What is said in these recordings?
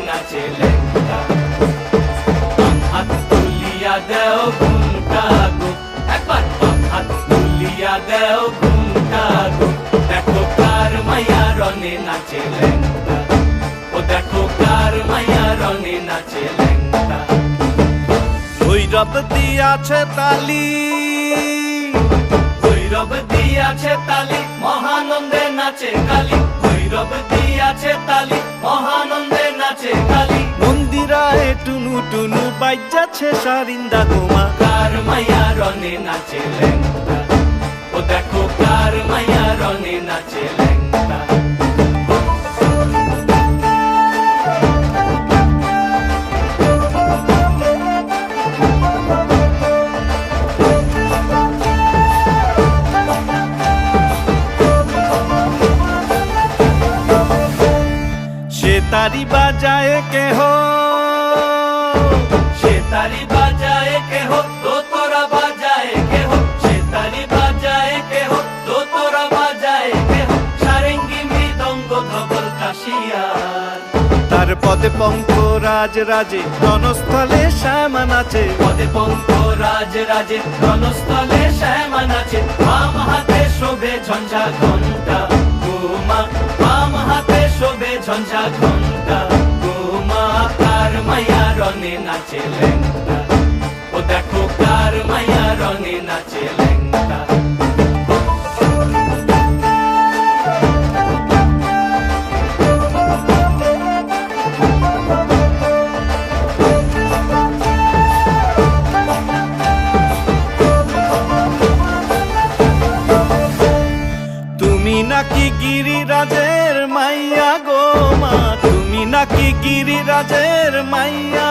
নাচে ল্যাংটা। বাম হাত তুলিয়া দেও ঘুমটা গো, একবার বাম হাত তুলিয়া দেও ঘুমটা গো। দেখো কার মাইয়া রনে নাচে ল্যাংটা, ও দেখো কার মাইয়া রনে নাচে ল্যাংটা। ভৈরব দিয়াছে তালি, ভৈরব দিয়াছে তালি, মহানন্দে নাচে কালী। ভৈরব দিয়াছে তালি, মহানন্দে নাচে কালী। মন্দিরায় টুনু টুনু বাজ্যাছে সারিন্দা গোমা। কার মাইয়া রনে নাচে ল্যাংটা, ও দেখো কার মাইয়া রনে নাচে ল্যাংটা। তারি বাজায় কেহ, সে তারি বাজায় কেহ, তো তোরা বাজায় কেহ। সে তারি বাজায় কেহ, তো তোরা বাজায় কেহ। সারেঙ্গি মৃদঙ্গ ধবল কাশিয়ার, তার পদে পঙ্ক রাজ রাজে রণস্থলে শ্যামা নাচে। পদে পঙ্ক রাজ রাজে রণস্থলে শ্যামা নাচে। বাম হাতে শোভে ঝঞ্ঝা ঘণ্টা গোমা, বাম হাতে শোভে ঝঞ্ঝা ঘণ্টা গোমা। কার মাইয়া রনে নাচে ল্যাংটা, ও দেখো কার মাইয়া রনে নাচে ল্যাংটা। তুমি নাকি গিরিরাজের মাইয়া গো মা, তুমি নাকি গিরিরাজের মাইয়া।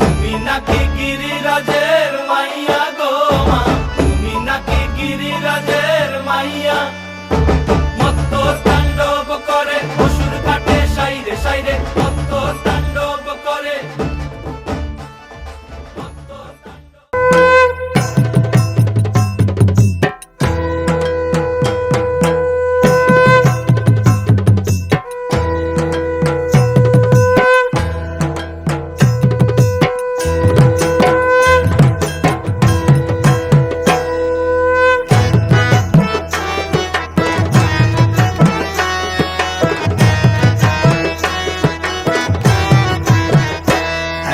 তুমি নাকি গিরিরাজের মাইয়া গো মা, তুমি নাকি গিরিরাজের মাইয়া। মত্ত তাণ্ডব করে অসুর কাটে সাইরে সাইরে, মত্ত তাণ্ডব করে মত্ত তাণ্ডব।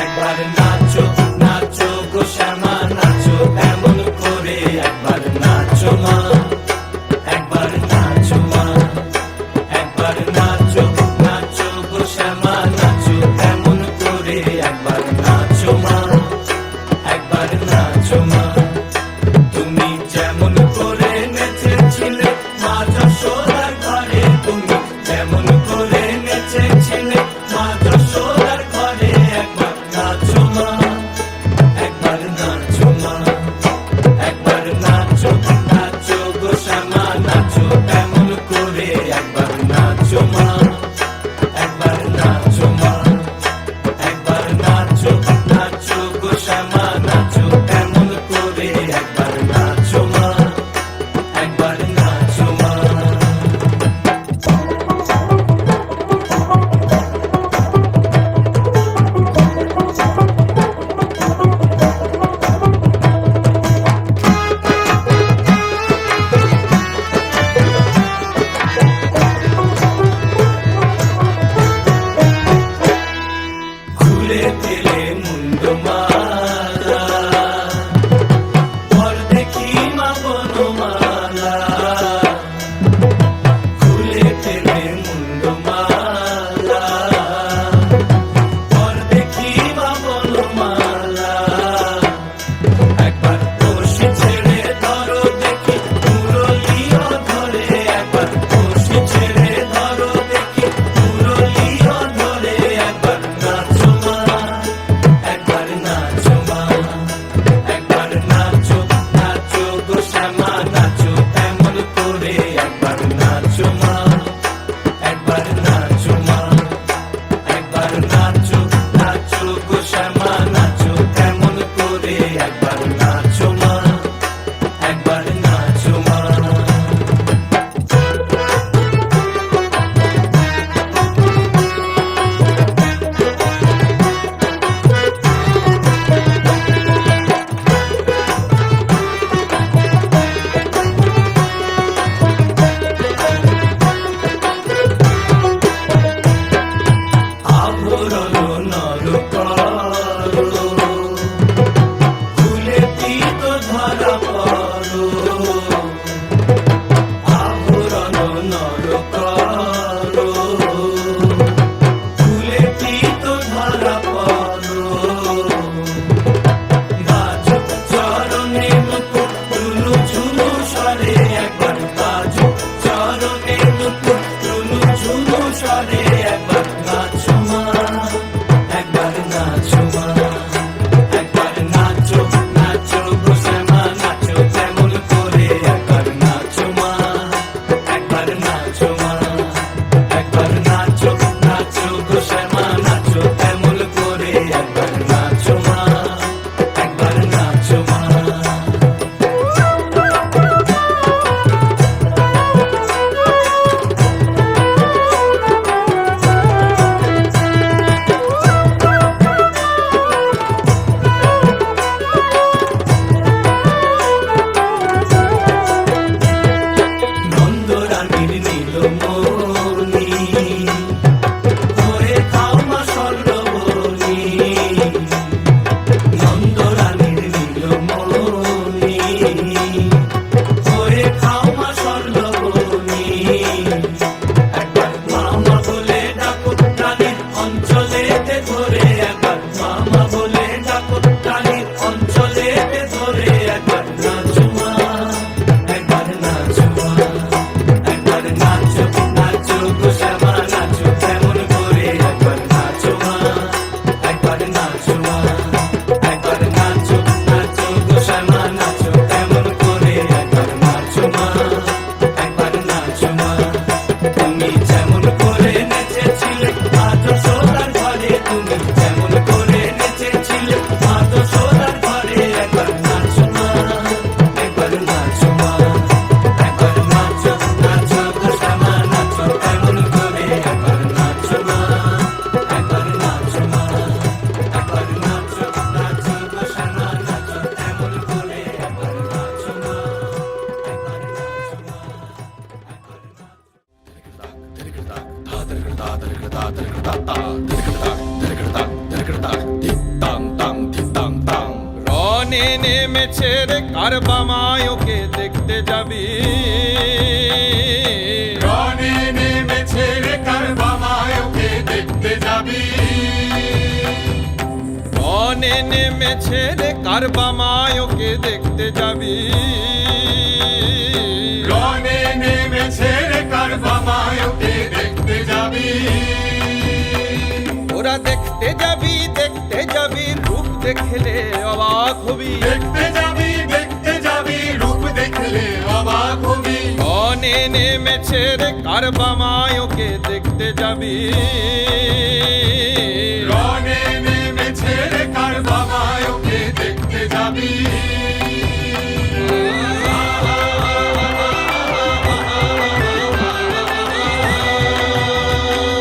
একবার নাচো নাচো গো শ্যামা নাচো এমন করে, একবার নাচো মা, একবার নাচো মা। একবার নাচো নাচো গো শ্যামা নাচো এমন করে, একবার নাচো মা, একবার নাচো মা। তুমি যেমন করে নেচেছিলে মা যশোদার ঘরে, তুমি যেমন করে নেচেছিলে মা যশোদার ঘরে। একবার নাচো মা, একবার নাচো মা, একবার নাচো নাচো গো শ্যামা নাচো এমন করে। একবার নাচো মা, একবার নাচো মা, একবার নাচো নাচো গো শ্যামা নাচো এমন করে। একবার নাচো মা, একবার নাচো মা। খুলে ফেলে মুন্ড মালা, পর দেখি মা বনমালা। খুলে ফেলে মুন্ড মালা, পর দেখি মা বনমালা। একবার কষি ছেড়ে ধরো দেখি মুরলিও ধরে, একবার কষি ছেড়ে ধরো দেখি মুরলিও ধরে। একবার নাচো মা, একবার নাচো মা, একবার নাচো নাচো গো শ্যামা নাচো এমন করে। একবার নাচো মা, একবার নাচো মা, একবার নাচো নাচো গো শ্যামা নাচো এমন করে। একবার নাচো মা, একবার নাচো মা। নর করো, ফুলে পীত ধরা পড়ো, বাজু চরণে মুকুট ঝুলু ঝুলু স্বরে, একবার বাজু চরণে মুকুট ঝুলু ঝুলু স্বরে, একবার নাচো মা, একবার নাচো মা, একবার নাচো নাচো গো শ্যামা নাচো তেমন করে, একবার নাচো মা, একবার নাচো মা, একবার নাচো নাচো গো শ্যামা নাচো তেমন করে, একবার নাচো মা, একবার নাচো মা। নন্দরানীর নীলমণি হয়ে খাও মা স্বর্ণবনী, নন্দরানীর নীলমণি হয়ে খাও মা স্বর্ণবনী, একবার মামা বলে ডাকো রানীর অঞ্চলেতে ধরে, একবার মামা বলে ডাকো রানীর অঞ্চলেতে ধরে, একবার নাচো মা, একবার নাচো মা, একবার নাচো নাচো গো শ্যামা নাচো তেমন করে, একবার নাচো মা, একবার নাচো মা, একবার নাচো নাচো গো শ্যামা নাচো তেমন করে, একবার নাচো মা, একবার নাচো মা। তুমি যেমন করে নেচেছিলে আজ সোনার ঘরে, তুমি যেমন করে নেচেছিলে আজ সোনার ঘরে, একবার নাচো মা, একবার নাচো মা, একবার নাচো নাচো গো শ্যামা নাচো তেমন করে, একবার নাচো মা, একবার নাচো মা, একবার নাচো নাচো গো শ্যামা নাচো তেমন করে, একবার নাচো মা, একবার নাচো মা। রনে নেমেছে রে কারবামায়কে দেখতে যাবি, রনে নেমেছে রে কারবামায়কে দেখতে যাবি, রনে নেমেছে রে কারবামায়কে দেখতে যাবি, রনে নেমেছে রে কারবামায়কে দেখতে যাবি, ওরা দেখতে যাবি রূপ দেখলে অবাক হবি, দেখতে যাবি রূপ দেখলে অবাক হবি, রনে নেমেছে রে কারবামায়কে দেখতে যাবি, রনে নেমেছে রে কারবামায়কে দেখতে যাবি,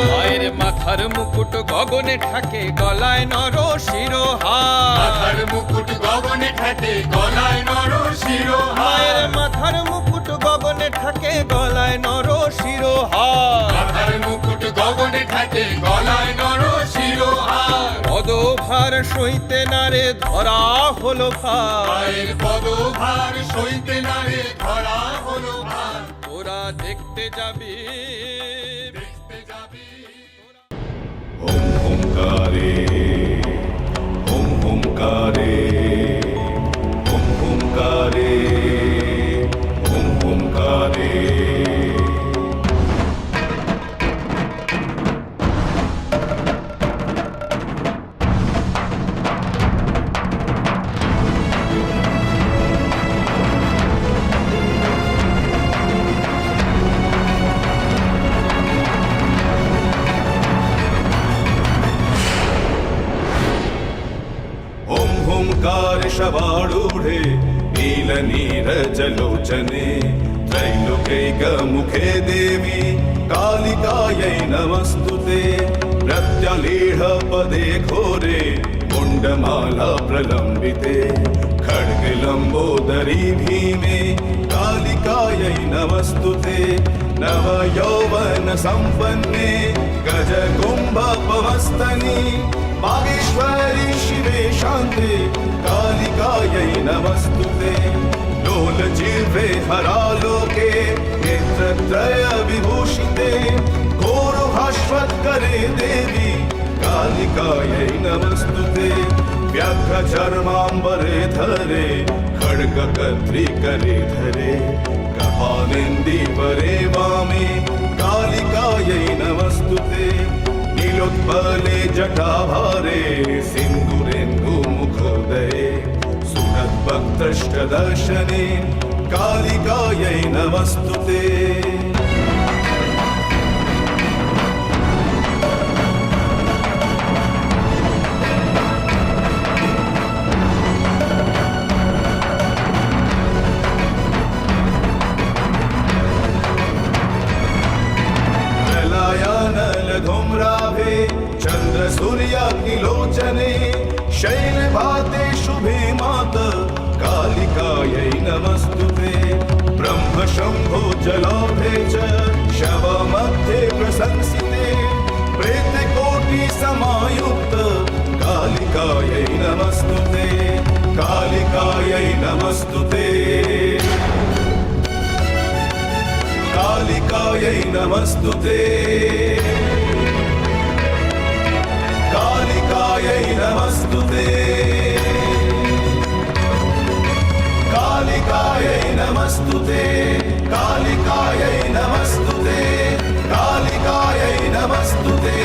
মায়ের মাথার মুকুট গগনে ঠাকে গলায় নর শিরোহার, মাথার মুকুট গগনে থাকে গলায় নর শিরোহার, মায়ের মাথার মুকুট গগনে ঠাকে গলায় নর শিরোহার, মাথার মুকুট গগনে থাকে গলায় নর শিরোহার, পদভার সইতে নারে ধরা হলো ভার, পায়ের পদভার সইতে না রে ধরা হলো ভার, তোরা দেখতে যাবি দেখতে যাবি। ॐ ओंकारे ॐ ओंकारे ॐ ओंकारे ॐ ओंकारे शवाडूढे नीलनीरजलोचने त्रैलोक्यैकमुखे देवी कालिकायै नमस्तुते प्रत्यलीढपदे घोरे मुण्डमाला प्रलम्बिते खड्गलम्बोदरी भीमे कालिकायै नमस्तुते नवयौवन सम्पन्ने गजकुम्भ भवमस्तनि बागेश्वरी शिवे शान्ते कालिकायै नमस्तुते लोलजिह्वे हरालोके नेत्रत्रय विभूषिते घोरभास्वत्करे देवी कालिकायै नमस्तुते व्याघ्रचर्माम्बरे धरे खड्गकत्री करे धरे कपालेन्दीवरे वामे कालिकायै नमस्तुते नीलोत्पले जटाभारे सिन्दूरेन्दुमुखोदये सुरद्भक्तष्टदर्शने कालिकायै नमस्तुते धूम्राभे चंद्र सूर्याग्निलोचने शैलभाते शुभे मात कालिकायै नमस्तुते ब्रह्म शंभो जलाभे च शवमध्ये प्रशंसिते प्रेतकोटि समायुक्त कालिकायै नमस्तुते कालिकायै नमस्तुते कालिकायै नमस्तुते कालिकायै नमस्तुते कालिकायै नमस्तुते कालिकायै नमस्तुते कालिकायै नमस्तुते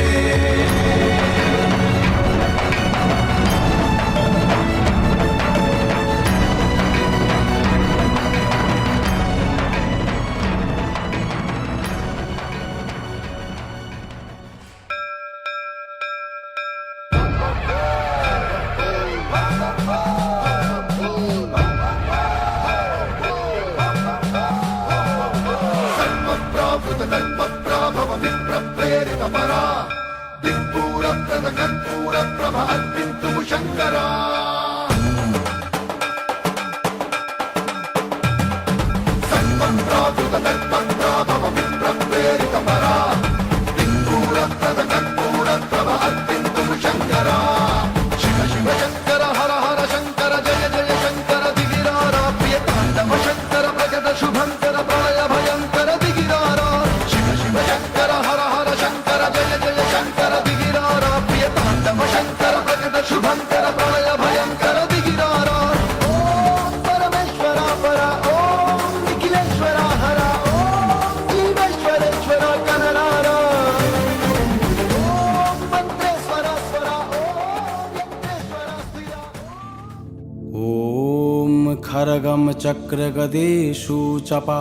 खरगम चक्र गदेषु चपा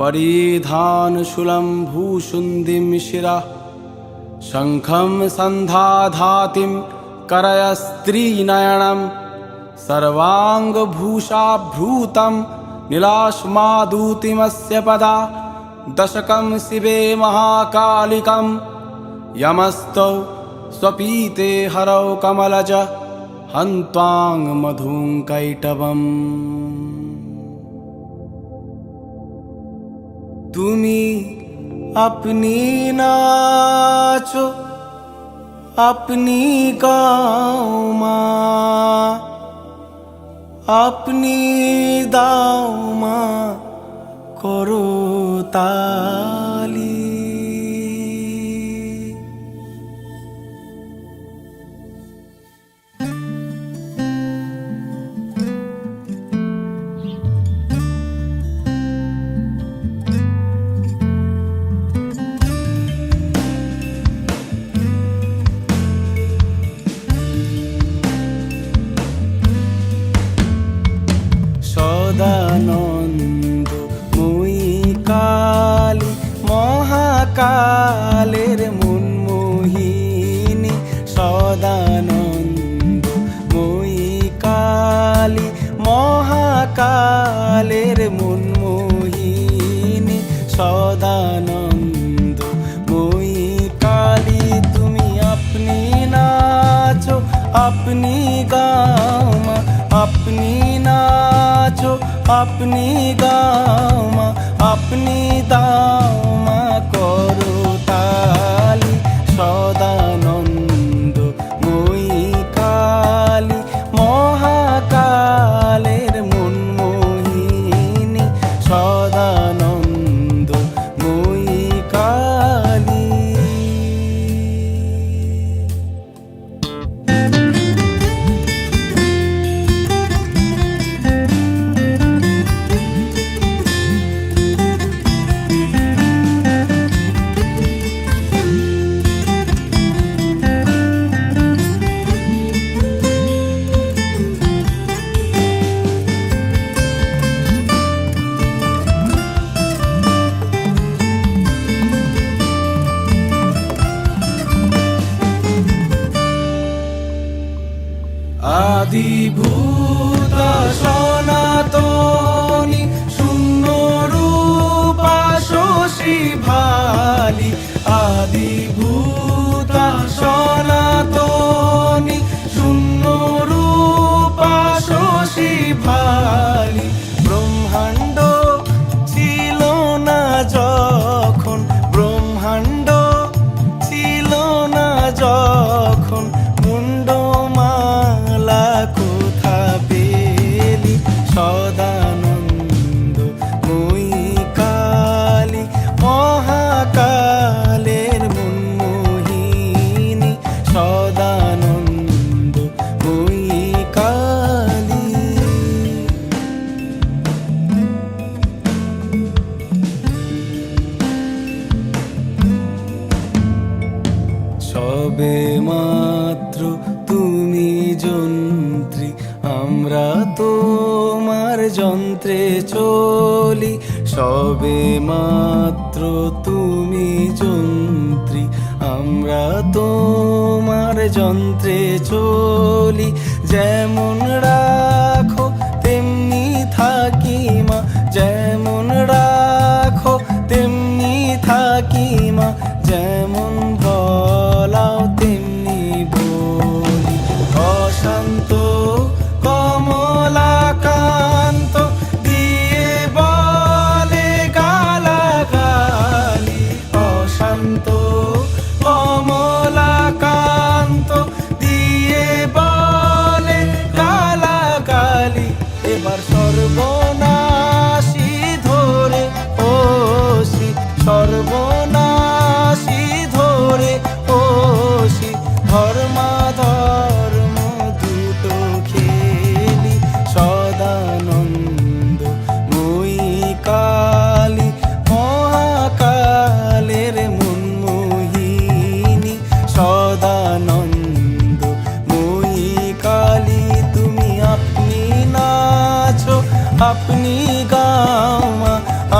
परिधान शूलं भूषुन्दिं शिरा शंखं सन्धाधातिं करयस्त्रीनयनं सर्वाङ्गभूषाभृतं नीलाश्मादूतिमस्य पदा दशकं शिवे महाकालिकं यमस्तौ स्वपीते हरौ कमलज हन्त्वां मधुं कैटवम् तुमी अपनी नाचो अपनी गाँव माँ अपनी दाव माँ करो ताली সদানন্দ মই কালী মহাকালের মনমোহিনী সদানন্দ মই কালী মহাকালের মনমোহিনী সদানন্দ মই কালী তুমি আপনি নাচো আপনি গাও মা अपनी नाचो अपनी गाँव माँ अपनी दाव माँ करो ताली सदान ভালি আদিভূতা সনাতনী শূন্য রূপা শশী ভালি ব্রহ্মাণ্ড ছিল না যখন ব্রহ্মাণ্ড ছিল না যখন মুন্ডমালা কোথা পেলি সদানন্দ মই কালী মহাকালের মনমোহিনী সদানন্দ মই কালী সবে মাত্র তুমি যন্ত্রী আমরা তোমার যন্ত্রে চলি সবে মাত্র তুমি যন্ত্রী আমরা তোমার যন্ত্রে চলি যেমন রাখো তেমনি থাকি মা যেমন রাখো তেমনি থাকি মা যেমন বলাও তেমনি বলি অশান্ত কমলাকান্ত দিয়ে বলে গালাগালি অশান্ত কমলাকান্ত দিয়ে বলে গালাগালি এবার সর্বনাশী ধরে ওসি সর্বনাশী ধরে ওসি ধর্মাধর্ম দুটো খেলি সদানন্দ মই কালী মহাকালের মনমোহিনী সদানন্দ মই কালী তুমি আপনি নাচো আপনি গাও মা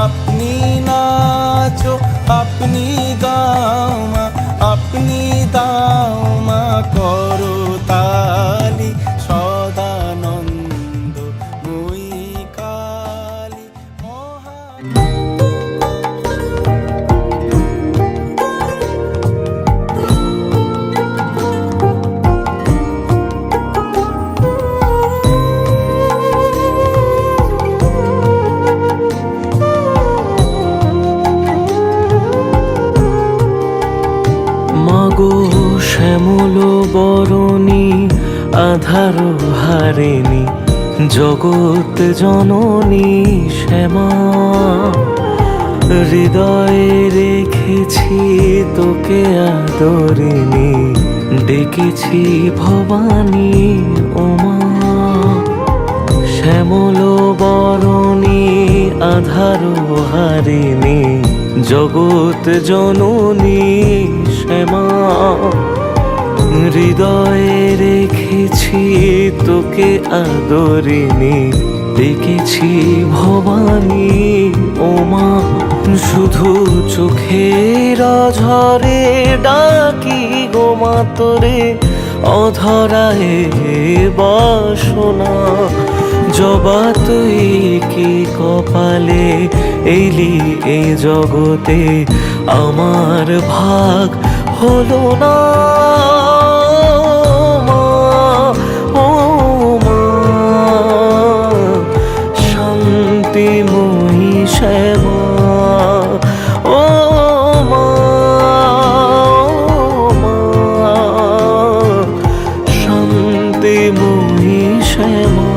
আপনি নাচো আপনি গাও মা আপনি দাও মা করো তালি সদানন্দ মই কালী মহা মাগো শ্যামল বরণী আধার হারিণী জগৎ জননী শ্যামা হৃদয়ে রেখেছি তোকে আদরিণী ডেকেছি ভবানী ওমা শ্যামল বরণী আধার হারিণী জগৎ জননী শ্যামা হৃদয়ে রেখেছি তোকে আদরিণী দেখেছি ভবানী ওমা শুধু চোখের ঝরে ডাকি গোমা তোরে অধরায় বাসনা জবা তুই কি কপালে এলি এই জগতে আমার ভাগ হলো না মা, ও মা, শান্তিময়ী শ্যামা ও মা, ও মা, শান্তিময়ী শ্যামা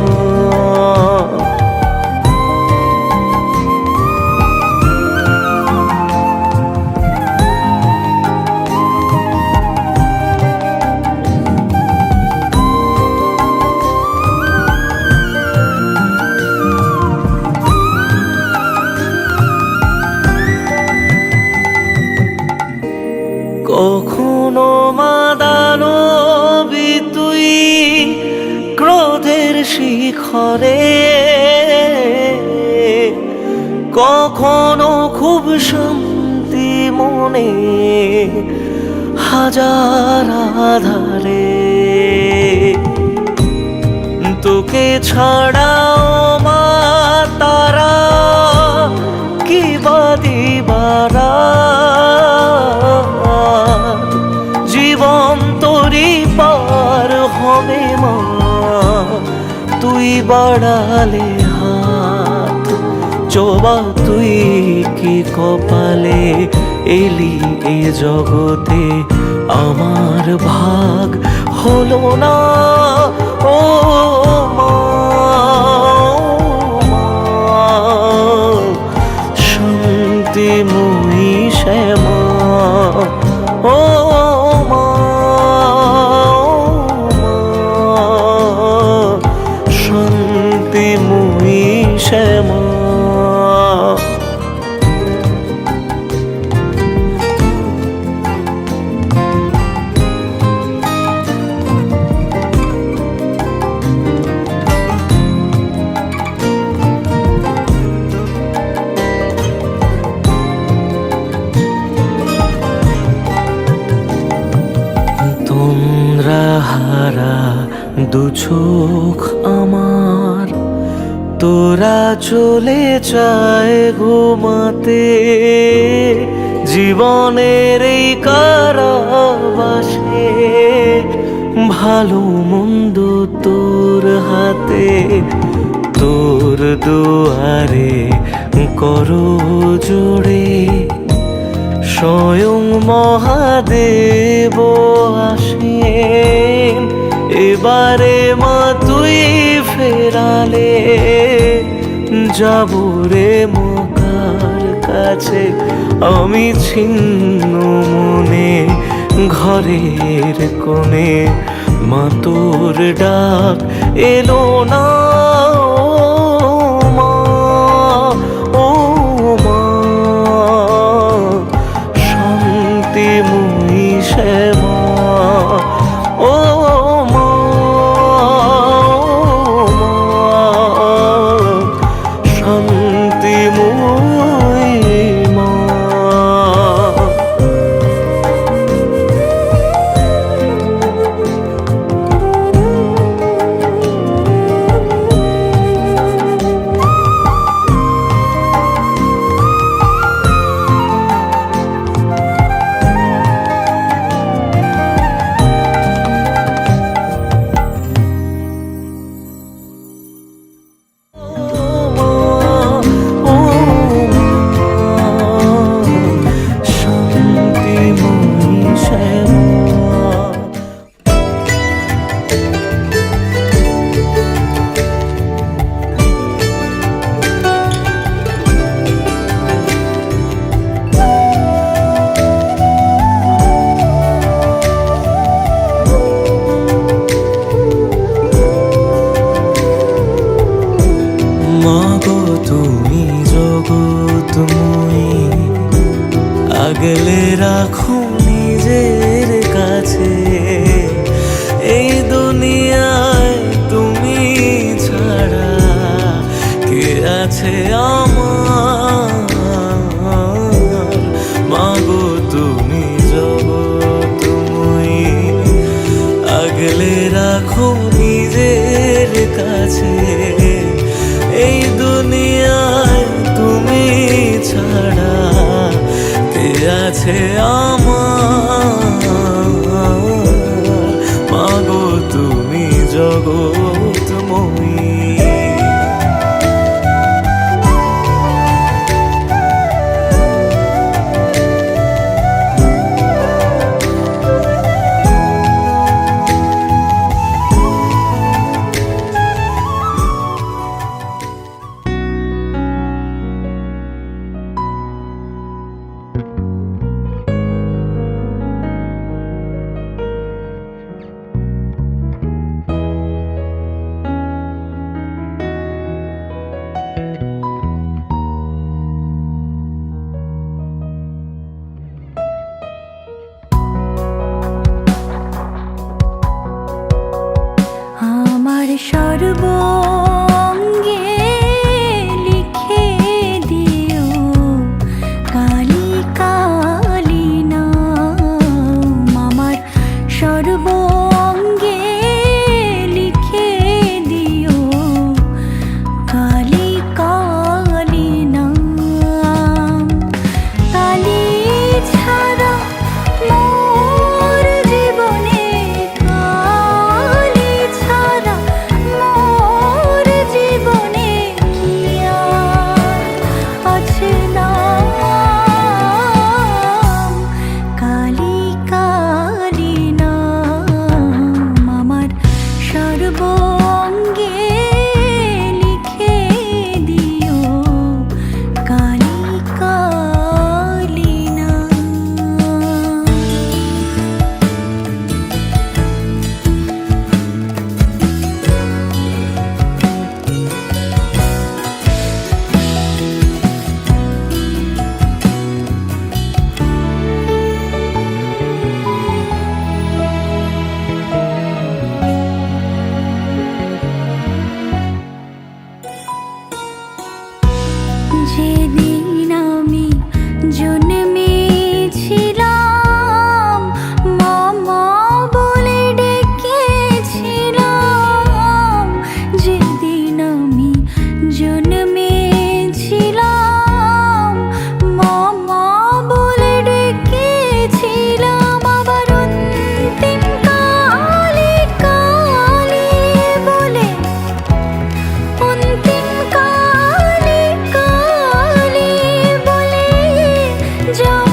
কখনো মাদানবী তুই ক্রোধের শিখরে কখনো খুব শান্তি মনে হাজার আধারে তোকে ছাড়াও মা তারা কি বাদিবারা বাড়ালে হাত, জবা তুই কি কপালে এলি এ জগতে, আমার ভাগ হলো না ও মা, শান্তিময়ী শ্যামা ও মা, শান্তিময়ী শ্যামা। তোমরা হারা দু চোখ আমার, তোরা চলে যায় ঘুমাতে, জীবনের এই কারাবাসে ভালো মন্দ তোর হাতে, তোর দুয়ারে করো জোড়ে, স্বয়ং মহাদেব আসেন এবারে মা তুই ফেরালে, যাব রে মকার কাছে আমি ছিন্ন মনে, ঘরের কোণে মা তোর ডাক এলো না মা, ও মা, শান্তিময়ী শ্যামা ও মা, শান্তিময়ী মা। মাগো তুমি জগৎময়ী, আগলে রাখো নিজের কাছে, এই দুনিয়ায় তুমি ছাড়া কে আছে আমার, মাগো তুমি জগৎময়ী, আগলে রাখো নিজের কাছে, এই দুনিয়ায় তুমি ছাড়া কে আছে আমার, মাগো তুমি জগৎময়ী।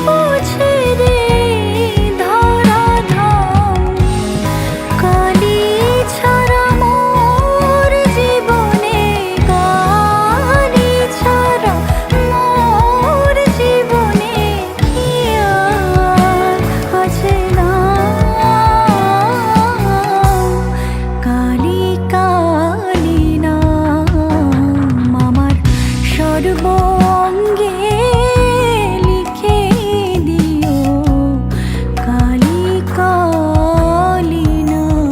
মুছে দে ধরা ধাম কালি ছাড়া মোর জীবনে কালি ছাড়া মোর জীবনে কি আর আছে না কালি কালি নাম আমার সর্বঙ্গে লিখে দিও কালি কালি নাম।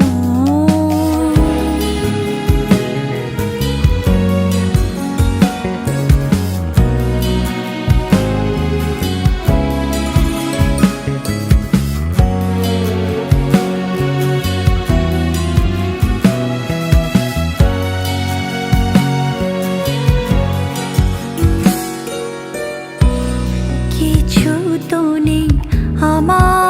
কিছু তো নেই আমার